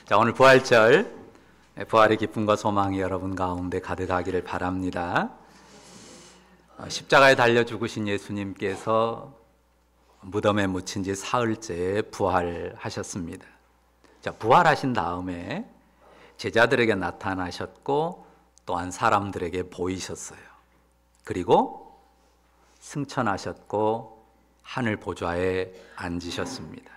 자, 오늘 부활절, 부활의 기쁨과 소망이 여러분 가운데 가득하기를 바랍니다. 십자가에 달려 죽으신 예수님께서 무덤에 묻힌 지 사흘째에 부활하셨습니다. 자, 부활하신 다음에 제자들에게 나타나셨고 또한 사람들에게 보이셨어요. 그리고 승천하셨고 하늘 보좌에 앉으셨습니다.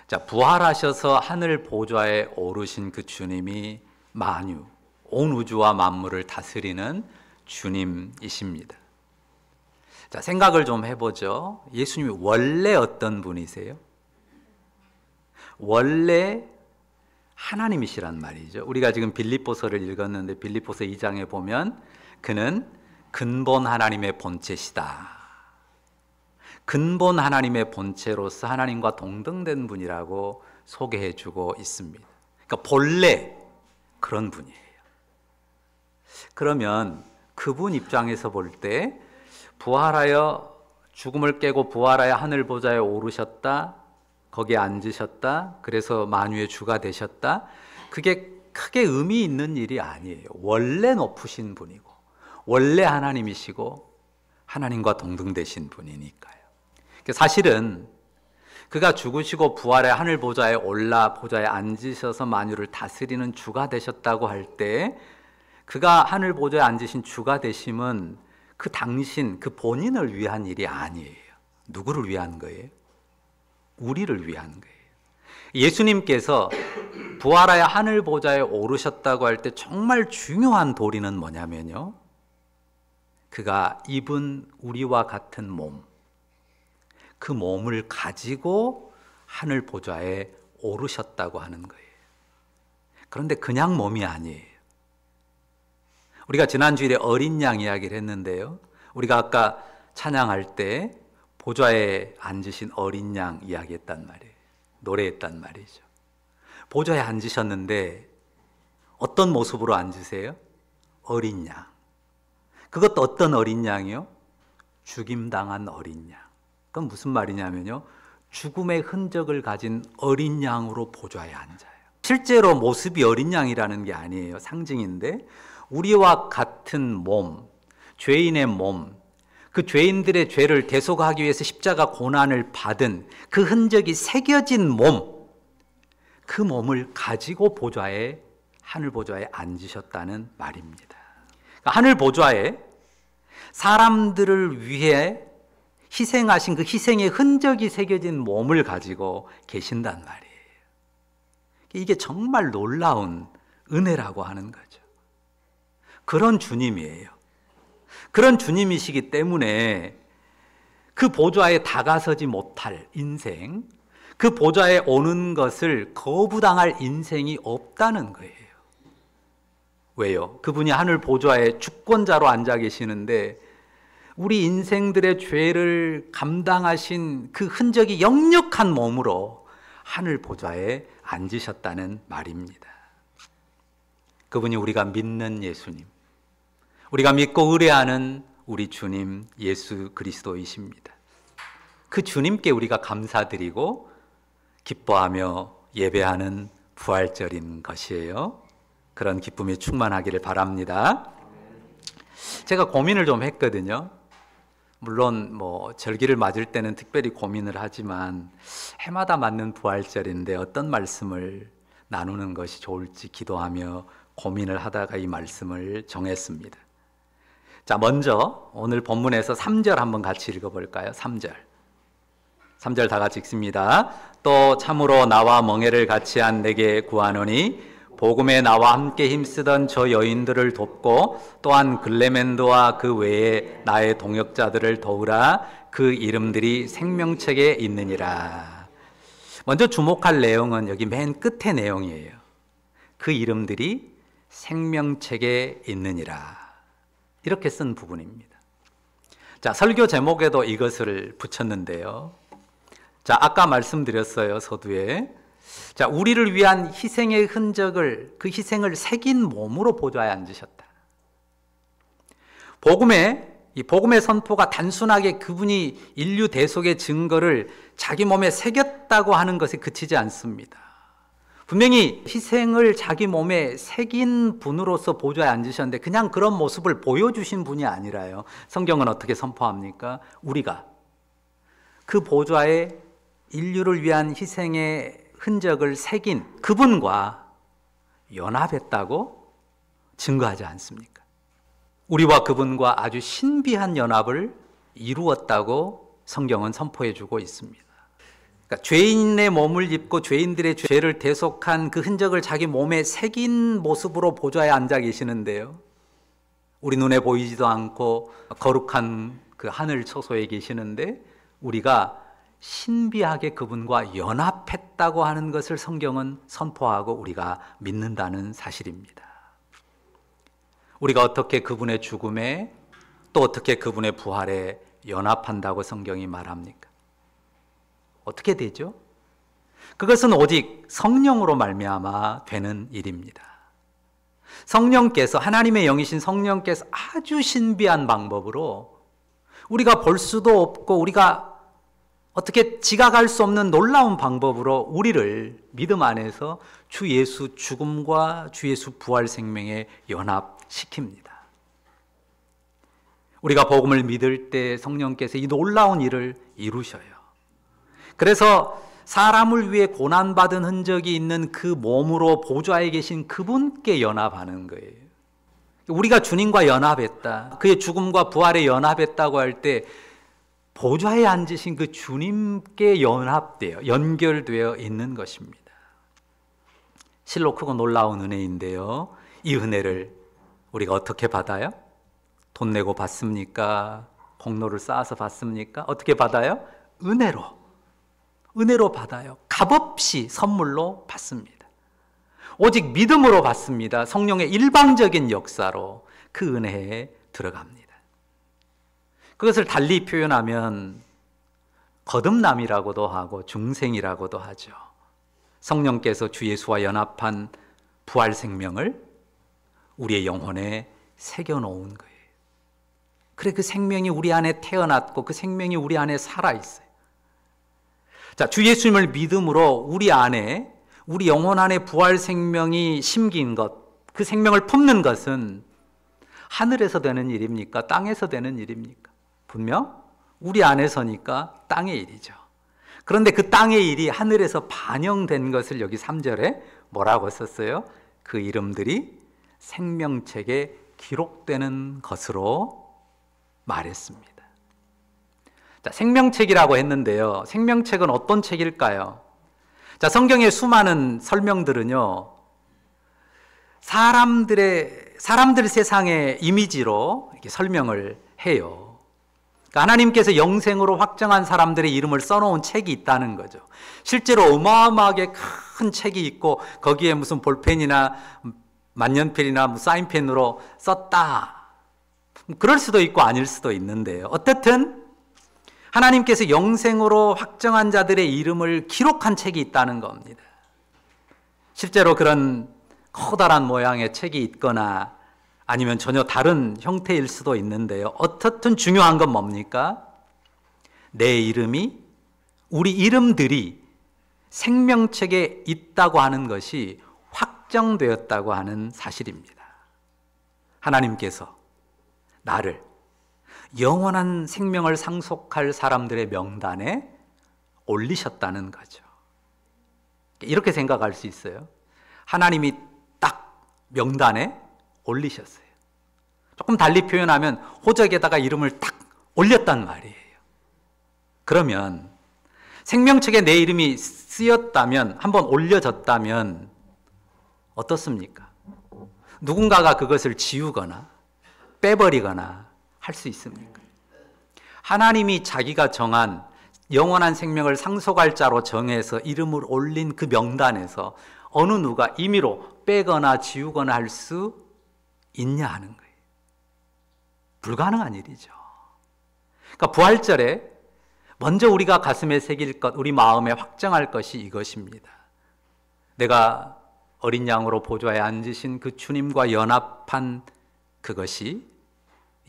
자, 부활하셔서 하늘 보좌에 오르신 그 주님이 만유, 온 우주와 만물을 다스리는 주님이십니다. 자, 생각을 좀 해보죠. 예수님이 원래 어떤 분이세요? 원래 하나님이시란 말이죠. 우리가 지금 빌립보서를 읽었는데 빌립보서 2장에 보면 그는 근본 하나님의 본체시다. 근본 하나님의 본체로서 하나님과 동등된 분이라고 소개해주고 있습니다. 그러니까 본래 그런 분이에요. 그러면 그분 입장에서 볼 때 부활하여 죽음을 깨고 부활하여 하늘 보좌에 오르셨다, 거기에 앉으셨다, 그래서 만유의 주가 되셨다, 그게 크게 의미 있는 일이 아니에요. 원래 높으신 분이고 원래 하나님이시고 하나님과 동등되신 분이니까요. 사실은 그가 죽으시고 부활해 하늘 보좌에 올라 보좌에 앉으셔서 만유를 다스리는 주가 되셨다고 할 때 그가 하늘 보좌에 앉으신 주가 되심은 그 당신, 그 본인을 위한 일이 아니에요. 누구를 위한 거예요? 우리를 위한 거예요. 예수님께서 부활하여 하늘 보좌에 오르셨다고 할 때 정말 중요한 도리는 뭐냐면요, 그가 입은 우리와 같은 몸, 그 몸을 가지고 하늘 보좌에 오르셨다고 하는 거예요. 그런데 그냥 몸이 아니에요. 우리가 지난주일에 어린 양 이야기를 했는데요, 우리가 아까 찬양할 때 보좌에 앉으신 어린 양 이야기했단 말이에요. 노래했단 말이죠. 보좌에 앉으셨는데 어떤 모습으로 앉으세요? 어린 양. 그것도 어떤 어린 양이요? 죽임당한 어린 양. 그건 무슨 말이냐면요, 죽음의 흔적을 가진 어린 양으로 보좌에 앉아요. 실제로 모습이 어린 양이라는 게 아니에요. 상징인데 우리와 같은 몸, 죄인의 몸, 그 죄인들의 죄를 대속하기 위해서 십자가 고난을 받은 그 흔적이 새겨진 몸, 그 몸을 가지고 보좌에, 하늘 보좌에 앉으셨다는 말입니다. 그러니까 하늘 보좌에 사람들을 위해 희생하신 그 희생의 흔적이 새겨진 몸을 가지고 계신단 말이에요. 이게 정말 놀라운 은혜라고 하는 거죠. 그런 주님이에요. 그런 주님이시기 때문에 그 보좌에 다가서지 못할 인생, 그 보좌에 오는 것을 거부당할 인생이 없다는 거예요. 왜요? 그분이 하늘 보좌에 주권자로 앉아 계시는데 우리 인생들의 죄를 감당하신 그 흔적이 역력한 몸으로 하늘 보좌에 앉으셨다는 말입니다. 그분이 우리가 믿는 예수님, 우리가 믿고 의뢰하는 우리 주님 예수 그리스도이십니다. 그 주님께 우리가 감사드리고 기뻐하며 예배하는 부활절인 것이에요. 그런 기쁨이 충만하기를 바랍니다. 제가 고민을 좀 했거든요. 물론 절기를 맞을 때는 특별히 고민을 하지만 해마다 맞는 부활절인데 어떤 말씀을 나누는 것이 좋을지 기도하며 고민을 하다가 이 말씀을 정했습니다. 자, 먼저 오늘 본문에서 3절 한번 같이 읽어볼까요? 3절 다 같이 읽습니다. 또 참으로 나와 멍에를 같이 한 내게 구하노니 복음에 나와 함께 힘쓰던 저 여인들을 돕고 또한 글레멘도와 그 외에 나의 동역자들을 도우라. 그 이름들이 생명책에 있느니라. 먼저 주목할 내용은 여기 맨 끝의 내용이에요. 그 이름들이 생명책에 있느니라. 이렇게 쓴 부분입니다. 자, 설교 제목에도 이것을 붙였는데요. 자, 아까 말씀드렸어요, 서두에. 자, 우리를 위한 희생의 흔적을, 그 희생을 새긴 몸으로 보좌에 앉으셨다. 이 복음의 선포가 단순하게 그분이 인류 대속의 증거를 자기 몸에 새겼다고 하는 것에 그치지 않습니다. 분명히 희생을 자기 몸에 새긴 분으로서 보좌에 앉으셨는데 그냥 그런 모습을 보여주신 분이 아니라요. 성경은 어떻게 선포합니까? 우리가 그 보좌에 인류를 위한 희생의 흔적을 새긴 그분과 연합했다고 증거하지 않습니까? 우리와 그분과 아주 신비한 연합을 이루었다고 성경은 선포해주고 있습니다. 그러니까 죄인의 몸을 입고 죄인들의 죄를 대속한 그 흔적을 자기 몸에 새긴 모습으로 보좌에 앉아 계시는데요. 우리 눈에 보이지도 않고 거룩한 그 하늘 처소에 계시는데 우리가 신비하게 그분과 연합했다고 하는 것을 성경은 선포하고 우리가 믿는다는 사실입니다. 우리가 어떻게 그분의 죽음에 또 어떻게 그분의 부활에 연합한다고 성경이 말합니까? 어떻게 되죠? 그것은 오직 성령으로 말미암아 되는 일입니다. 성령께서, 하나님의 영이신 성령께서 아주 신비한 방법으로 우리가 볼 수도 없고 우리가 어떻게 지각할 수 없는 놀라운 방법으로 우리를 믿음 안에서 주 예수 죽음과 주 예수 부활 생명에 연합시킵니다. 우리가 복음을 믿을 때 성령께서 이 놀라운 일을 이루셔요. 그래서 사람을 위해 고난받은 흔적이 있는 그 몸으로 보좌에 계신 그분께 연합하는 거예요. 우리가 주님과 연합했다, 그의 죽음과 부활에 연합했다고 할 때 보좌에 앉으신 그 주님께 연결되어 있는 것입니다. 실로 크고 놀라운 은혜인데요. 이 은혜를 우리가 어떻게 받아요? 돈 내고 받습니까? 공로를 쌓아서 받습니까? 어떻게 받아요? 은혜로 받아요. 값없이 선물로 받습니다. 오직 믿음으로 받습니다. 성령의 일방적인 역사로 그 은혜에 들어갑니다. 그것을 달리 표현하면 거듭남이라고도 하고 중생이라고도 하죠. 성령께서 주 예수와 연합한 부활 생명을 우리의 영혼에 새겨놓은 거예요. 그래, 그 생명이 우리 안에 태어났고 그 생명이 우리 안에 살아있어요. 자, 주 예수님을 믿음으로 우리 안에, 우리 영혼 안에 부활 생명이 심긴 것, 그 생명을 품는 것은 하늘에서 되는 일입니까? 땅에서 되는 일입니까? 분명 우리 안에서니까 땅의 일이죠. 그런데 그 땅의 일이 하늘에서 반영된 것을 여기 3절에 뭐라고 썼어요? 그 이름들이 생명책에 기록되는 것으로 말했습니다. 자, 생명책이라고 했는데요. 생명책은 어떤 책일까요? 자, 성경의 수많은 설명들은요, 사람들 세상의 이미지로 이렇게 설명을 해요. 그러니까 하나님께서 영생으로 확정한 사람들의 이름을 써놓은 책이 있다는 거죠. 실제로 어마어마하게 큰 책이 있고 거기에 무슨 볼펜이나 만년필이나 사인펜으로 썼다. 그럴 수도 있고 아닐 수도 있는데요. 어쨌든 하나님께서 영생으로 확정한 자들의 이름을 기록한 책이 있다는 겁니다. 실제로 그런 커다란 모양의 책이 있거나 아니면 전혀 다른 형태일 수도 있는데요. 어떻든 중요한 건 뭡니까? 내 이름이, 우리 이름들이 생명책에 있다고 하는 것이 확정되었다고 하는 사실입니다. 하나님께서 나를 영원한 생명을 상속할 사람들의 명단에 올리셨다는 거죠. 이렇게 생각할 수 있어요. 하나님이 딱 명단에 올리셨어요. 조금 달리 표현하면 호적에다가 이름을 딱 올렸단 말이에요. 그러면 생명책에 내 이름이 쓰였다면, 한번 올려졌다면 어떻습니까? 누군가가 그것을 지우거나 빼버리거나 할 수 있습니까? 하나님이 자기가 정한 영원한 생명을 상속할 자로 정해서 이름을 올린 그 명단에서 어느 누가 임의로 빼거나 지우거나 할 수 있냐 하는 거예요. 불가능한 일이죠. 그러니까 부활절에 먼저 우리가 가슴에 새길 것, 우리 마음에 확정할 것이 이것입니다. 내가 어린 양으로 보좌에 앉으신 그 주님과 연합한 그것이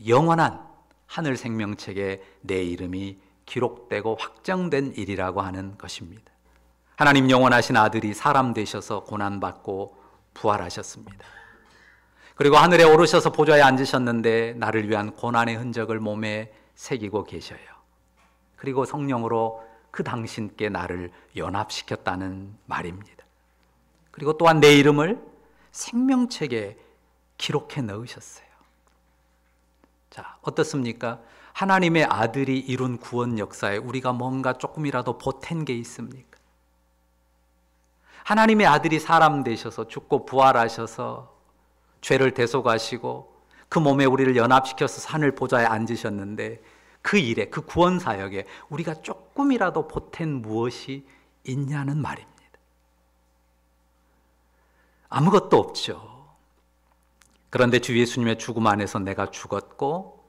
영원한 하늘 생명책에 내 이름이 기록되고 확정된 일이라고 하는 것입니다. 하나님 영원하신 아들이 사람 되셔서 고난받고 부활하셨습니다. 그리고 하늘에 오르셔서 보좌에 앉으셨는데 나를 위한 고난의 흔적을 몸에 새기고 계셔요. 그리고 성령으로 그 당신께 나를 연합시켰다는 말입니다. 그리고 또한 내 이름을 생명책에 기록해 넣으셨어요. 자, 어떻습니까? 하나님의 아들이 이룬 구원 역사에 우리가 뭔가 조금이라도 보탠 게 있습니까? 하나님의 아들이 사람 되셔서 죽고 부활하셔서 죄를 대속하시고 그 몸에 우리를 연합시켜서 하늘 보좌에 앉으셨는데 그 일에, 그 구원 사역에 우리가 조금이라도 보탠 무엇이 있냐는 말입니다. 아무것도 없죠. 그런데 주 예수님의 죽음 안에서 내가 죽었고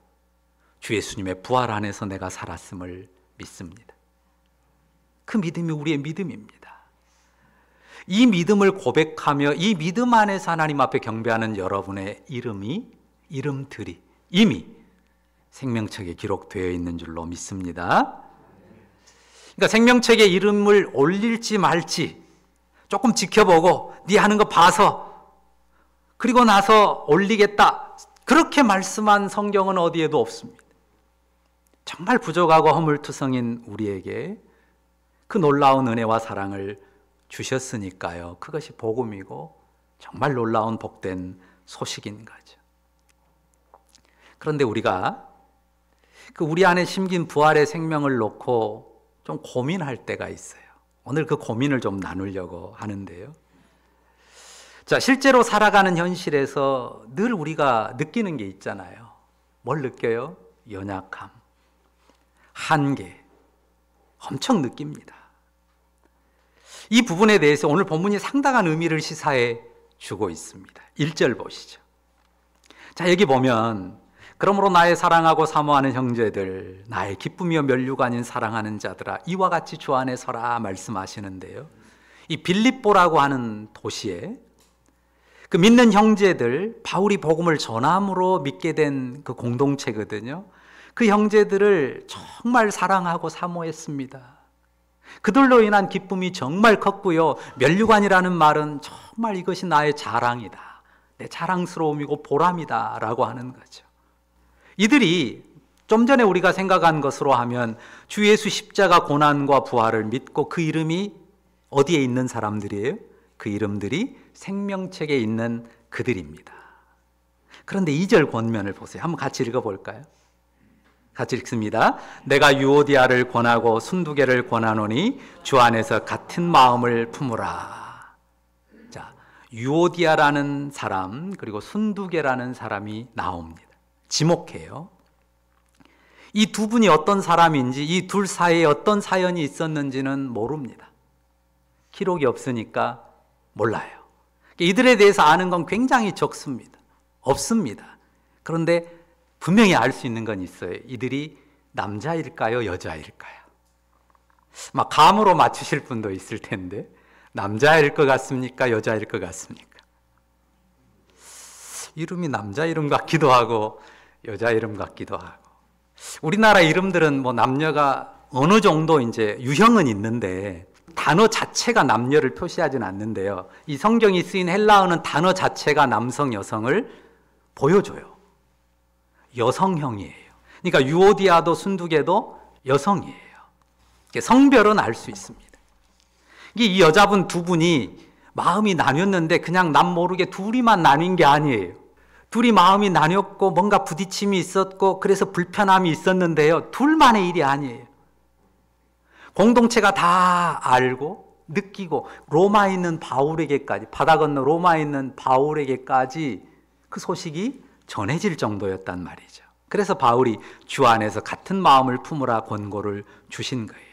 주 예수님의 부활 안에서 내가 살았음을 믿습니다. 그 믿음이 우리의 믿음입니다. 이 믿음을 고백하며 이 믿음 안에서 하나님 앞에 경배하는 여러분의 이름들이 이미 생명책에 기록되어 있는 줄로 믿습니다. 그러니까 생명책에 이름을 올릴지 말지 조금 지켜보고 네 하는 거 봐서 그리고 나서 올리겠다 그렇게 말씀한 성경은 어디에도 없습니다. 정말 부족하고 허물투성인 우리에게 그 놀라운 은혜와 사랑을 주셨으니까요. 그것이 복음이고 정말 놀라운 복된 소식인 거죠. 그런데 우리가 우리 안에 심긴 부활의 생명을 놓고 좀 고민할 때가 있어요. 오늘 그 고민을 좀 나누려고 하는데요. 자, 실제로 살아가는 현실에서 늘 우리가 느끼는 게 있잖아요. 뭘 느껴요? 연약함, 한계, 엄청 느낍니다. 이 부분에 대해서 오늘 본문이 상당한 의미를 시사해 주고 있습니다. 1절 보시죠. 자, 여기 보면 그러므로 나의 사랑하고 사모하는 형제들, 나의 기쁨이요 면류가 아닌 사랑하는 자들아, 이와 같이 주 안에 서라 말씀하시는데요. 이 빌립보라고 하는 도시에 그 믿는 형제들, 바울이 복음을 전함으로 믿게 된 그 공동체거든요. 그 형제들을 정말 사랑하고 사모했습니다. 그들로 인한 기쁨이 정말 컸고요. 면류관이라는 말은 정말 이것이 나의 자랑이다, 내 자랑스러움이고 보람이다 라고 하는 거죠. 이들이 좀 전에 우리가 생각한 것으로 하면 주 예수 십자가 고난과 부활을 믿고 그 이름이 어디에 있는 사람들이에요? 그 이름들이 생명책에 있는 그들입니다. 그런데 2절 권면을 보세요. 한번 같이 읽어볼까요? 같이 읽습니다. 내가 유오디아를 권하고 순두개를 권하노니 주 안에서 같은 마음을 품으라. 자, 유오디아라는 사람 그리고 순두개라는 사람이 나옵니다. 지목해요. 이 두 분이 어떤 사람인지, 이 둘 사이에 어떤 사연이 있었는지는 모릅니다. 기록이 없으니까 몰라요. 이들에 대해서 아는 건 굉장히 적습니다. 없습니다. 그런데 분명히 알 수 있는 건 있어요. 이들이 남자일까요? 여자일까요? 막 감으로 맞추실 분도 있을 텐데 남자일 것 같습니까? 여자일 것 같습니까? 이름이 남자 이름 같기도 하고 여자 이름 같기도 하고. 우리나라 이름들은 뭐 남녀가 어느 정도 이제 유형은 있는데 단어 자체가 남녀를 표시하지는 않는데요. 이 성경이 쓰인 헬라어는 단어 자체가 남성, 여성을 보여줘요. 여성형이에요. 그러니까 유오디아도 순두개도 여성이에요. 성별은 알 수 있습니다. 이 여자분 두 분이 마음이 나뉘었는데 그냥 남 모르게 둘이만 나뉜 게 아니에요. 둘이 마음이 나뉘었고 뭔가 부딪힘이 있었고 그래서 불편함이 있었는데요. 둘만의 일이 아니에요. 공동체가 다 알고 느끼고 로마에 있는 바울에게까지, 바다 건너 로마에 있는 바울에게까지 그 소식이 전해질 정도였단 말이죠. 그래서 바울이 주 안에서 같은 마음을 품으라 권고를 주신 거예요.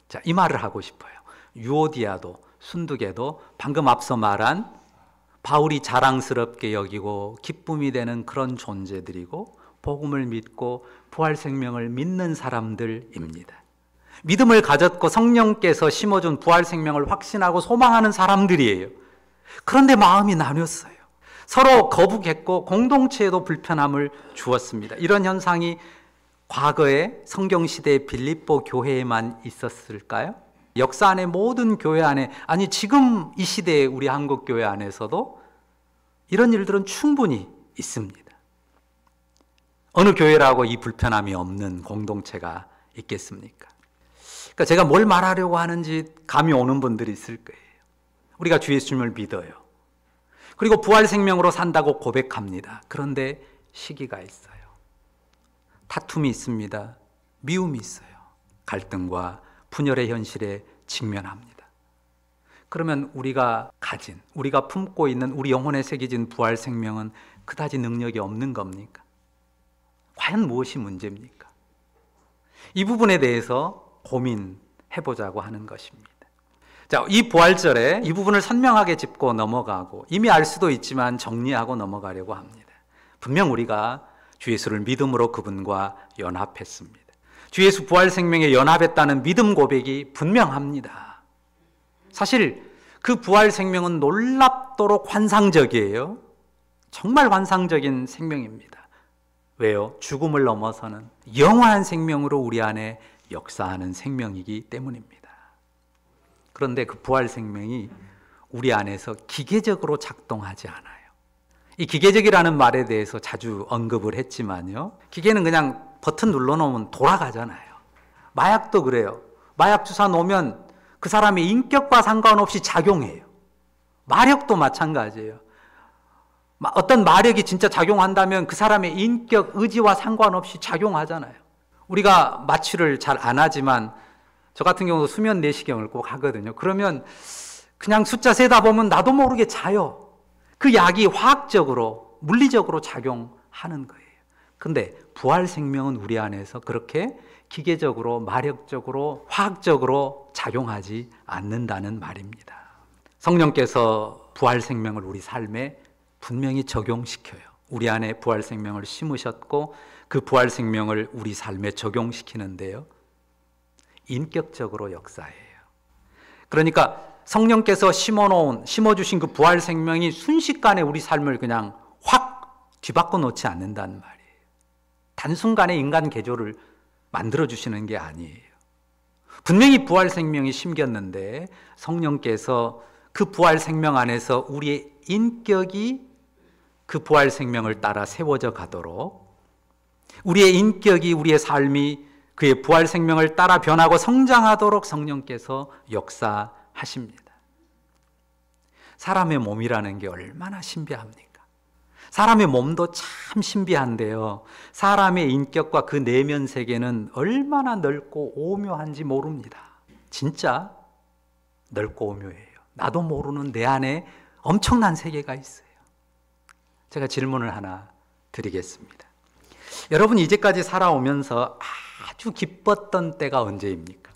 자, 이 말을 하고 싶어요. 유오디아도 순두개도 방금 앞서 말한 바울이 자랑스럽게 여기고 기쁨이 되는 그런 존재들이고 복음을 믿고 부활 생명을 믿는 사람들입니다. 믿음을 가졌고 성령께서 심어준 부활 생명을 확신하고 소망하는 사람들이에요. 그런데 마음이 나뉘었어요. 서로 거북했고 공동체에도 불편함을 주었습니다. 이런 현상이 과거에 성경시대의 빌립보 교회에만 있었을까요? 역사 안에 모든 교회 안에, 아니 지금 이 시대의 우리 한국 교회 안에서도 이런 일들은 충분히 있습니다. 어느 교회라고 이 불편함이 없는 공동체가 있겠습니까? 그러니까 제가 뭘 말하려고 하는지 감이 오는 분들이 있을 거예요. 우리가 주 예수님을 믿어요. 그리고 부활 생명으로 산다고 고백합니다. 그런데 시기가 있어요. 다툼이 있습니다. 미움이 있어요. 갈등과 분열의 현실에 직면합니다. 그러면 우리가 가진, 우리가 품고 있는 우리 영혼에 새겨진 부활 생명은 그다지 능력이 없는 겁니까? 과연 무엇이 문제입니까? 이 부분에 대해서 고민해보자고 하는 것입니다. 자, 이 부활절에 이 부분을 선명하게 짚고 넘어가고, 이미 알 수도 있지만 정리하고 넘어가려고 합니다. 분명 우리가 주 예수를 믿음으로 그분과 연합했습니다. 주 예수 부활 생명에 연합했다는 믿음 고백이 분명합니다. 사실 그 부활 생명은 놀랍도록 환상적이에요. 정말 환상적인 생명입니다. 왜요? 죽음을 넘어서는 영원한 생명으로 우리 안에 역사하는 생명이기 때문입니다. 그런데 그 부활 생명이 우리 안에서 기계적으로 작동하지 않아요. 이 기계적이라는 말에 대해서 자주 언급을 했지만요, 기계는 그냥 버튼 눌러놓으면 돌아가잖아요. 마약도 그래요. 마약 주사 놓으면 그 사람의 인격과 상관없이 작용해요. 마력도 마찬가지예요. 어떤 마력이 진짜 작용한다면 그 사람의 인격, 의지와 상관없이 작용하잖아요. 우리가 마취를 잘 안 하지만 저 같은 경우도 수면 내시경을 꼭 하거든요. 그러면 그냥 숫자 세다 보면 나도 모르게 자요. 그 약이 화학적으로, 물리적으로 작용하는 거예요. 근데 부활 생명은 우리 안에서 그렇게 기계적으로, 마력적으로, 화학적으로 작용하지 않는다는 말입니다. 성령께서 부활 생명을 우리 삶에 분명히 적용시켜요. 우리 안에 부활 생명을 심으셨고 그 부활 생명을 우리 삶에 적용시키는데요, 인격적으로 역사해요. 그러니까 성령께서 심어주신 그 부활 생명이 순식간에 우리 삶을 그냥 확 뒤바꿔 놓지 않는다는 말이에요. 단순간에 인간 개조를 만들어주시는 게 아니에요. 분명히 부활 생명이 심겼는데 성령께서 그 부활 생명 안에서 우리의 인격이 그 부활 생명을 따라 세워져 가도록, 우리의 인격이, 우리의 삶이 그의 부활 생명을 따라 변하고 성장하도록 성령께서 역사하십니다. 사람의 몸이라는 게 얼마나 신비합니까? 사람의 몸도 참 신비한데요, 사람의 인격과 그 내면 세계는 얼마나 넓고 오묘한지 모릅니다. 진짜 넓고 오묘해요. 나도 모르는 내 안에 엄청난 세계가 있어요. 제가 질문을 하나 드리겠습니다. 여러분, 이제까지 살아오면서 아주 기뻤던 때가 언제입니까?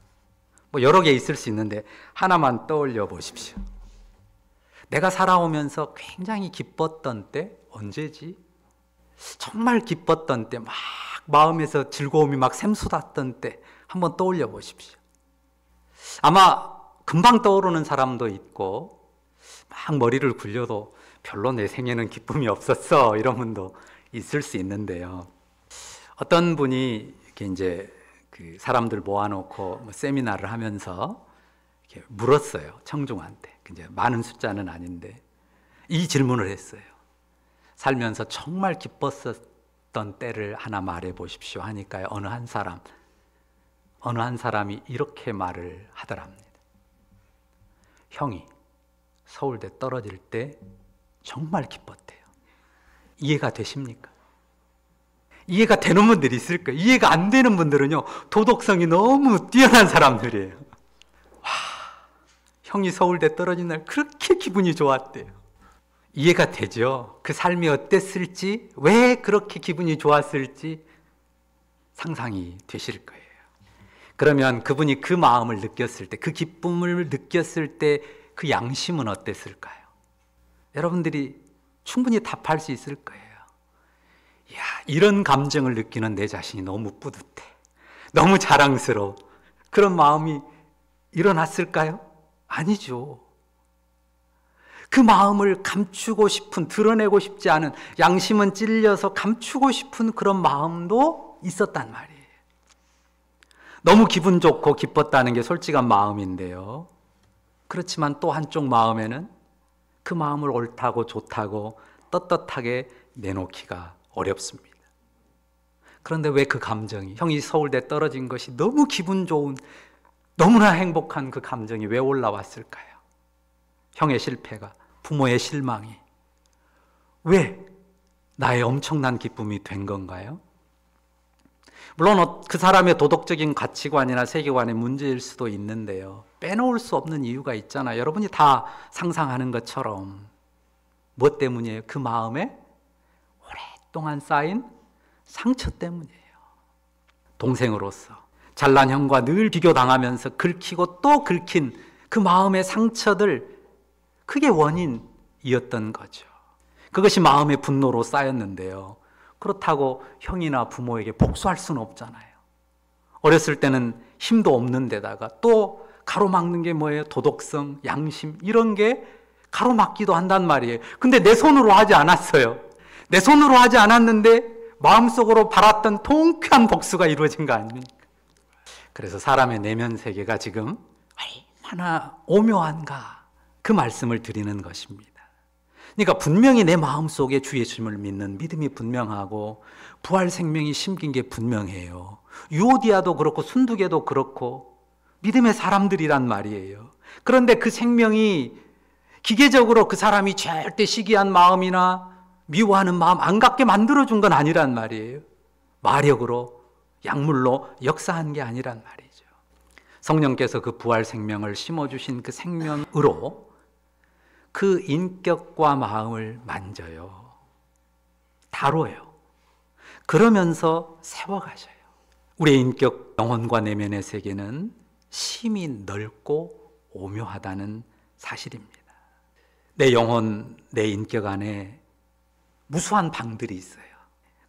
뭐 여러 개 있을 수 있는데 하나만 떠올려 보십시오. 내가 살아오면서 굉장히 기뻤던 때 언제지? 정말 기뻤던 때, 막 마음에서 즐거움이 막 샘솟았던 때 한번 떠올려 보십시오. 아마 금방 떠오르는 사람도 있고, 막 머리를 굴려도 별로 내 생에는 기쁨이 없었어 이런 분도 있을 수 있는데요, 어떤 분이 이렇게 이제 그 사람들 모아놓고 뭐 세미나를 하면서 이렇게 물었어요. 청중한테. 이제 많은 숫자는 아닌데 이 질문을 했어요. 살면서 정말 기뻤었던 때를 하나 말해 보십시오 하니까요, 어느 한 사람이 이렇게 말을 하더랍니다. 형이 서울대 떨어질 때 정말 기뻤대요. 이해가 되십니까? 이해가 되는 분들이 있을 거예요. 이해가 안 되는 분들은요, 도덕성이 너무 뛰어난 사람들이에요. 와, 형이 서울대 떨어진 날 그렇게 기분이 좋았대요. 이해가 되죠? 그 삶이 어땠을지, 왜 그렇게 기분이 좋았을지 상상이 되실 거예요. 그러면 그분이 그 마음을 느꼈을 때, 그 기쁨을 느꼈을 때 그 양심은 어땠을까요? 여러분들이 충분히 답할 수 있을 거예요. 이야, 이런 감정을 느끼는 내 자신이 너무 뿌듯해, 너무 자랑스러워. 그런 마음이 일어났을까요? 아니죠. 그 마음을 감추고 싶은, 드러내고 싶지 않은, 양심은 찔려서 감추고 싶은 그런 마음도 있었단 말이에요. 너무 기분 좋고 기뻤다는 게 솔직한 마음인데요. 그렇지만 또 한쪽 마음에는 그 마음을 옳다고 좋다고 떳떳하게 내놓기가 어렵습니다. 그런데 왜 그 감정이, 형이 서울대 떨어진 것이 너무 기분 좋은, 너무나 행복한 그 감정이 왜 올라왔을까요? 형의 실패가, 부모의 실망이 왜 나의 엄청난 기쁨이 된 건가요? 물론 그 사람의 도덕적인 가치관이나 세계관의 문제일 수도 있는데요. 빼놓을 수 없는 이유가 있잖아요. 여러분이 다 상상하는 것처럼. 무엇 때문이에요? 그 마음에 오랫동안 쌓인 상처 때문이에요. 동생으로서 잘난 형과 늘 비교당하면서 긁히고 또 긁힌 그 마음의 상처들, 그게 원인이었던 거죠. 그것이 마음의 분노로 쌓였는데요. 그렇다고 형이나 부모에게 복수할 수는 없잖아요. 어렸을 때는 힘도 없는 데다가 또 가로막는 게 뭐예요? 도덕성, 양심, 이런 게 가로막기도 한단 말이에요. 근데 내 손으로 하지 않았어요. 내 손으로 하지 않았는데 마음속으로 바랐던 통쾌한 복수가 이루어진 거 아닙니까? 그래서 사람의 내면 세계가 지금 얼마나 오묘한가, 그 말씀을 드리는 것입니다. 그러니까 분명히 내 마음속에 주 예수님을 믿는 믿음이 분명하고 부활 생명이 심긴 게 분명해요. 유오디아도 그렇고 순두개도 그렇고 믿음의 사람들이란 말이에요. 그런데 그 생명이 기계적으로 그 사람이 절대 시기한 마음이나 미워하는 마음 안 갖게 만들어준 건 아니란 말이에요. 마력으로, 약물로 역사한 게 아니란 말이죠. 성령께서 그 부활 생명을 심어주신 그 생명으로 그 인격과 마음을 만져요. 다뤄요. 그러면서 세워가셔요. 우리의 인격, 영혼과 내면의 세계는 심히 넓고 오묘하다는 사실입니다. 내 영혼, 내 인격 안에 무수한 방들이 있어요.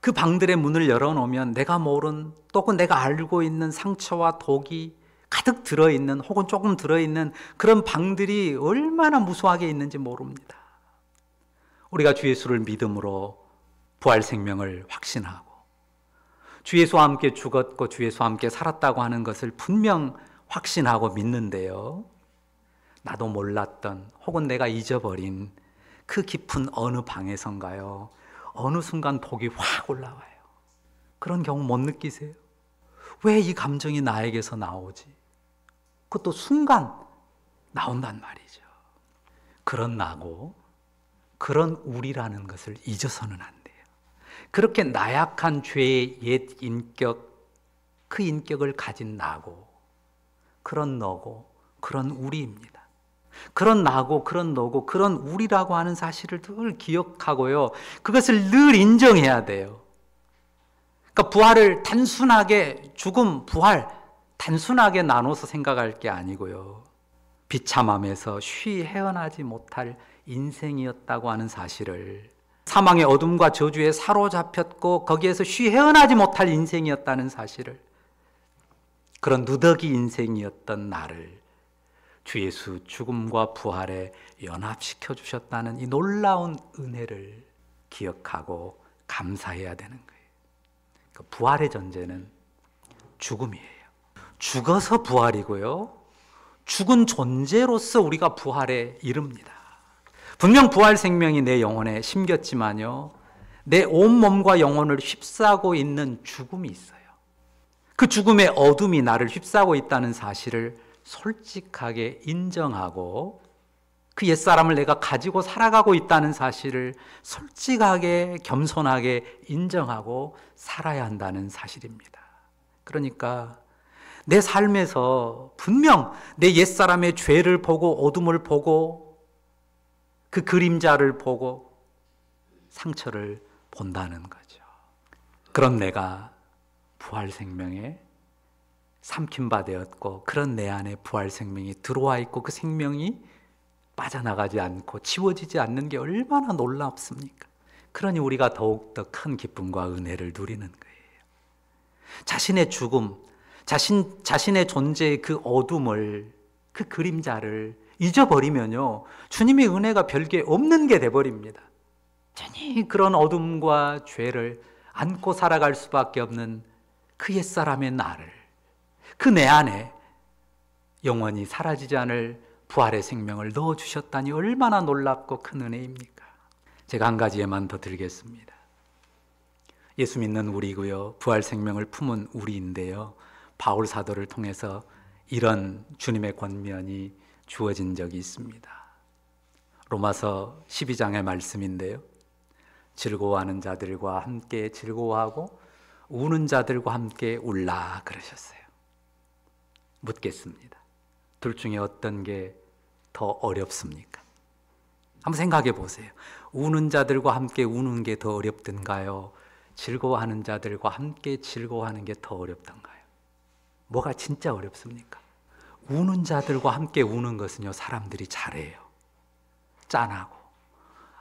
그 방들의 문을 열어놓으면 내가 모른, 또는 내가 알고 있는 상처와 독이 가득 들어있는, 혹은 조금 들어있는 그런 방들이 얼마나 무수하게 있는지 모릅니다. 우리가 주 예수를 믿음으로 부활 생명을 확신하고 주 예수와 함께 죽었고 주 예수와 함께 살았다고 하는 것을 분명 확신하고 믿는데요, 나도 몰랐던, 혹은 내가 잊어버린 그 깊은 어느 방에선가요, 어느 순간 독이 확 올라와요. 그런 경우 못 느끼세요? 왜 이 감정이 나에게서 나오지? 그것도 순간 나온단 말이죠. 그런 나고 그런 우리라는 것을 잊어서는 안 돼요. 그렇게 나약한 죄의 옛 인격, 그 인격을 가진 나고 그런 너고 그런 우리입니다. 그런 나고 그런 너고 그런 우리라고 하는 사실을 늘 기억하고요, 그것을 늘 인정해야 돼요. 그러니까 부활을 단순하게, 죽음, 부활 단순하게 나눠서 생각할 게 아니고요, 비참함에서 쉬 헤어나지 못할 인생이었다고 하는 사실을, 사망의 어둠과 저주에 사로잡혔고 거기에서 쉬 헤어나지 못할 인생이었다는 사실을, 그런 누더기 인생이었던 나를 주 예수 죽음과 부활에 연합시켜 주셨다는 이 놀라운 은혜를 기억하고 감사해야 되는 거예요. 그러니까 부활의 전제는 죽음이에요. 죽어서 부활이고요, 죽은 존재로서 우리가 부활에 이릅니다. 분명 부활 생명이 내 영혼에 심겼지만요, 내 온몸과 영혼을 휩싸고 있는 죽음이 있어요. 그 죽음의 어둠이 나를 휩싸고 있다는 사실을 솔직하게 인정하고, 그 옛사람을 내가 가지고 살아가고 있다는 사실을 솔직하게 겸손하게 인정하고 살아야 한다는 사실입니다. 그러니까 내 삶에서 분명 내 옛사람의 죄를 보고 어둠을 보고 그 그림자를 보고 상처를 본다는 거죠. 그런 내가 부활 생명에 삼킨 바 되었고, 그런 내 안에 부활 생명이 들어와 있고 그 생명이 빠져나가지 않고 지워지지 않는 게 얼마나 놀랍습니까? 그러니 우리가 더욱더 큰 기쁨과 은혜를 누리는 거예요. 자신의 죽음, 자신의 존재의 그 어둠을, 그 그림자를 잊어버리면요, 주님의 은혜가 별게 없는 게 돼버립니다. 전히 그런 어둠과 죄를 안고 살아갈 수밖에 없는 그 옛사람의 나를, 그 내 안에 영원히 사라지지 않을 부활의 생명을 넣어주셨다니 얼마나 놀랍고 큰 은혜입니까? 제가 한 가지에만 더 드리겠습니다. 예수 믿는 우리고요, 부활 생명을 품은 우리인데요, 바울 사도를 통해서 이런 주님의 권면이 주어진 적이 있습니다. 로마서 12장의 말씀인데요, 즐거워하는 자들과 함께 즐거워하고 우는 자들과 함께 울라 그러셨어요. 묻겠습니다. 둘 중에 어떤 게 더 어렵습니까? 한번 생각해 보세요. 우는 자들과 함께 우는 게 더 어렵던가요? 즐거워하는 자들과 함께 즐거워하는 게 더 어렵던가요? 뭐가 진짜 어렵습니까? 우는 자들과 함께 우는 것은요, 사람들이 잘해요. 짠하고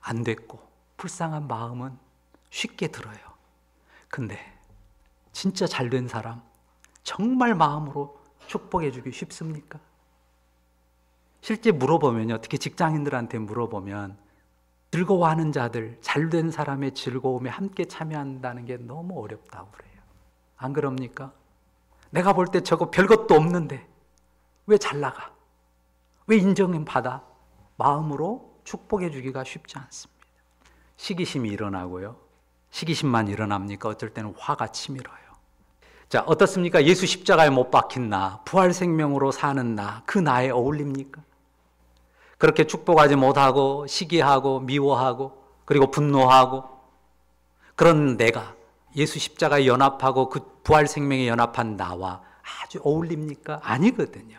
안 됐고 불쌍한 마음은 쉽게 들어요. 근데 진짜 잘된 사람, 정말 마음으로 축복해 주기 쉽습니까? 실제 물어보면요, 특히 직장인들한테 물어보면 즐거워하는 자들, 잘된 사람의 즐거움에 함께 참여한다는 게 너무 어렵다고 그래요. 안 그럽니까? 내가 볼 때 저거 별것도 없는데 왜 잘 나가? 왜 인정을 받아? 마음으로 축복해 주기가 쉽지 않습니다. 시기심이 일어나고요, 시기심만 일어납니까? 어쩔 때는 화가 치밀어요. 자, 어떻습니까? 예수 십자가에 못 박힌 나, 부활 생명으로 사는 나, 그 나에 어울립니까? 그렇게 축복하지 못하고 시기하고 미워하고 그리고 분노하고 그런 내가 예수 십자가에 연합하고 그 부활 생명에 연합한 나와 아주 어울립니까? 아니거든요.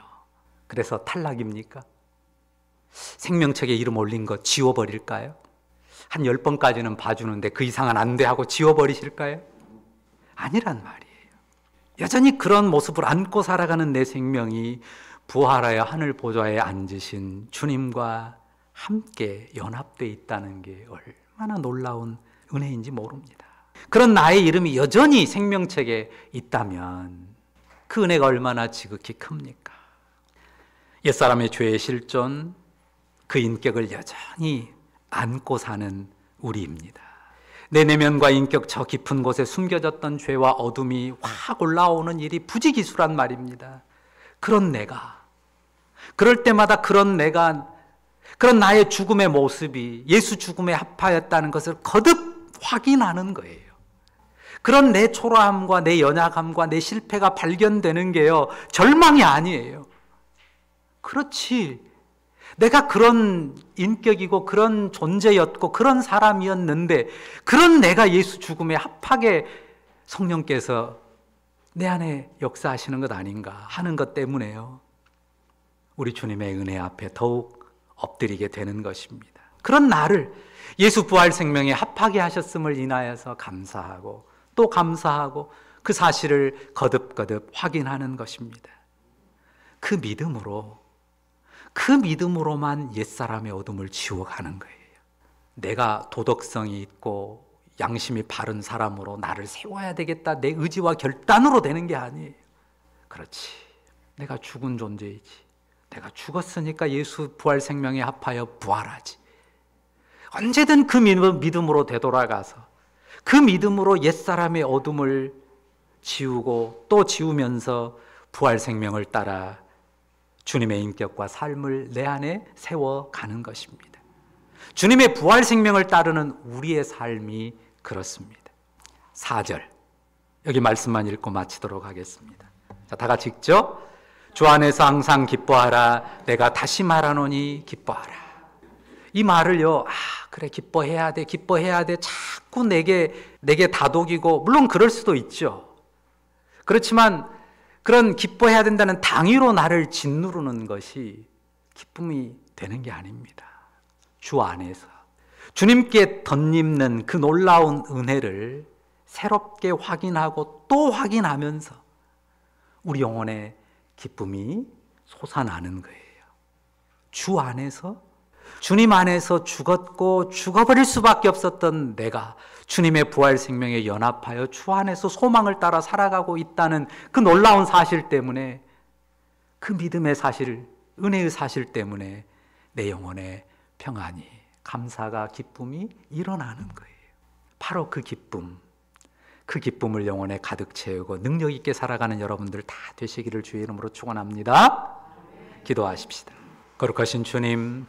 그래서 탈락입니까? 생명책에 이름 올린 거 지워버릴까요? 한 10번까지는 봐주는데 그 이상은 안 돼 하고 지워버리실까요? 아니란 말이에요. 여전히 그런 모습을 안고 살아가는 내 생명이 부활하여 하늘 보좌에 앉으신 주님과 함께 연합되어 있다는 게 얼마나 놀라운 은혜인지 모릅니다. 그런 나의 이름이 여전히 생명책에 있다면 그 은혜가 얼마나 지극히 큽니까? 옛사람의 죄의 실존, 그 인격을 여전히 안고 사는 우리입니다. 내 내면과 인격 저 깊은 곳에 숨겨졌던 죄와 어둠이 확 올라오는 일이 부지기수란 말입니다. 그런 내가, 그럴 때마다 그런 내가, 그런 나의 죽음의 모습이 예수 죽음에 합하였다는 것을 거듭 확인하는 거예요. 그런 내 초라함과 내 연약함과 내 실패가 발견되는 게요, 절망이 아니에요. 그렇지, 내가 그런 인격이고 그런 존재였고 그런 사람이었는데 그런 내가 예수 죽음에 합하게 성령께서 내 안에 역사하시는 것 아닌가 하는 것 때문에요, 우리 주님의 은혜 앞에 더욱 엎드리게 되는 것입니다. 그런 나를 예수 부활 생명에 합하게 하셨음을 인하여서 감사하고 또 감사하고 그 사실을 거듭거듭 확인하는 것입니다. 그 믿음으로만 옛사람의 어둠을 지워가는 거예요. 내가 도덕성이 있고 양심이 바른 사람으로 나를 세워야 되겠다, 내 의지와 결단으로 되는 게 아니에요. 그렇지, 내가 죽은 존재이지, 내가 죽었으니까 예수 부활 생명에 합하여 부활하지. 언제든 그 믿음으로 되돌아가서 그 믿음으로 옛사람의 어둠을 지우고 또 지우면서 부활 생명을 따라 주님의 인격과 삶을 내 안에 세워가는 것입니다. 주님의 부활 생명을 따르는 우리의 삶이 그렇습니다. 4절, 여기 말씀만 읽고 마치도록 하겠습니다. 자, 다 같이 읽죠? 주 안에서 항상 기뻐하라. 내가 다시 말하노니 기뻐하라. 이 말을요, 그래, 기뻐해야 돼, 기뻐해야 돼, 자꾸 내게 다독이고, 물론 그럴 수도 있죠. 그렇지만 그런 기뻐해야 된다는 당위로 나를 짓누르는 것이 기쁨이 되는 게 아닙니다. 주 안에서 주님께 덧입는 그 놀라운 은혜를 새롭게 확인하고 또 확인하면서 우리 영혼의 기쁨이 솟아나는 거예요. 주 안에서, 주님 안에서 죽었고 죽어버릴 수밖에 없었던 내가 주님의 부활 생명에 연합하여 주 안에서 소망을 따라 살아가고 있다는 그 놀라운 사실 때문에, 그 믿음의 사실, 은혜의 사실 때문에 내 영혼의 평안이, 감사가, 기쁨이 일어나는 거예요. 바로 그 기쁨, 그 기쁨을 영혼에 가득 채우고 능력 있게 살아가는 여러분들 다 되시기를 주의 이름으로 축원합니다. 기도하십시다. 거룩하신 주님,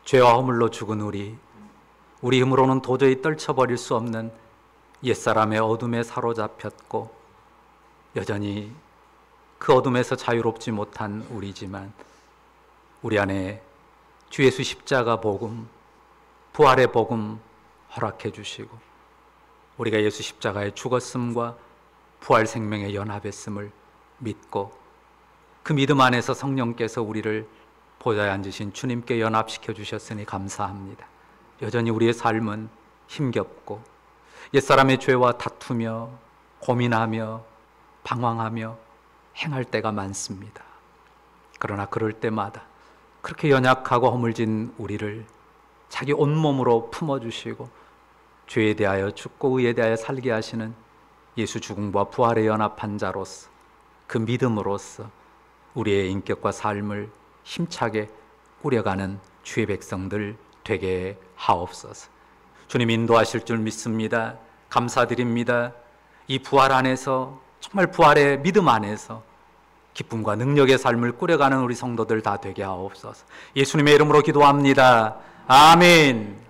죄와 허물로 죽은 우리 힘으로는 도저히 떨쳐버릴 수 없는 옛사람의 어둠에 사로잡혔고 여전히 그 어둠에서 자유롭지 못한 우리지만 우리 안에 주 예수 십자가 복음, 부활의 복음 허락해 주시고 우리가 예수 십자가의 죽었음과 부활 생명에 연합했음을 믿고 그 믿음 안에서 성령께서 우리를 보좌에 앉으신 주님께 연합시켜 주셨으니 감사합니다. 여전히 우리의 삶은 힘겹고 옛사람의 죄와 다투며 고민하며 방황하며 행할 때가 많습니다. 그러나 그럴 때마다 그렇게 연약하고 허물진 우리를 자기 온몸으로 품어주시고 죄에 대하여 죽고 의에 대하여 살게 하시는 예수 죽음과 부활에 연합한 자로서 그 믿음으로써 우리의 인격과 삶을 힘차게 꾸려가는 주의 백성들 되게 하옵소서. 주님 인도하실 줄 믿습니다. 감사드립니다. 이 부활 안에서 정말 부활의 믿음 안에서 기쁨과 능력의 삶을 꾸려가는 우리 성도들 다 되게 하옵소서. 예수님의 이름으로 기도합니다. 아멘.